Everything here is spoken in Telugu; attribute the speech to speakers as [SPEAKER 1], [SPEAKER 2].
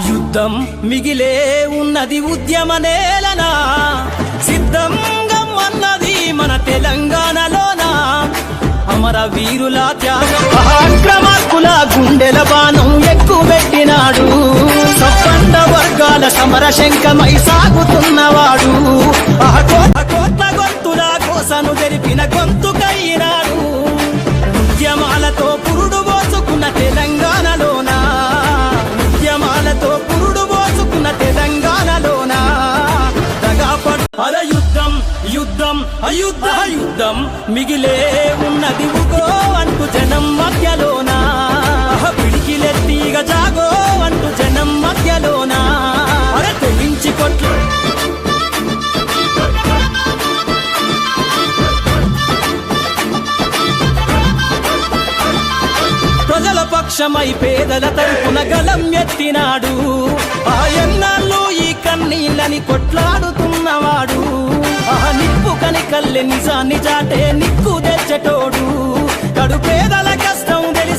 [SPEAKER 1] యుద్ధం మిగిలే ఉన్నది ఉద్యమ నేలనా, సిద్ధంగా అన్నది మన తెలంగాణలోనా. అమర వీరుల త్యాగం అక్రమార్కుల గుండెల బాణం ఎక్కుబెట్టినాడు. సప్పండ వర్గాల సమర శంఖమై సాగుతున్నవాడు. కోట్ల గొంతుల కోసను జరిపిన గొంతుకైనాడు. ఉద్యమాలతో పురుడు పోసుకున్న తెలంగాణలోనా, ఉద్యమాలతో పురుడు పోసుకున్న తెలంగాణలోనా. అల యుద్ధం యుద్ధం అయుద్ధ యుద్ధం మిగిలే ఉన్నది ఉగో అంటూ జనం మధ్యలోనా. పిడికిలెత్తిగా జాగో అంటూ జనం మధ్యలోనా. తెగించి కొట్లు ప్రజల పక్షమై పేదల తరపున గలం ఎత్తినాడు. ఆ ఎన్నాళ్ళు ఈ కన్నీళ్ళని కొట్లాడుతున్నవాడు. ఆ నిప్పు కని కల్లె నిజాన్ని చాటే నిక్కు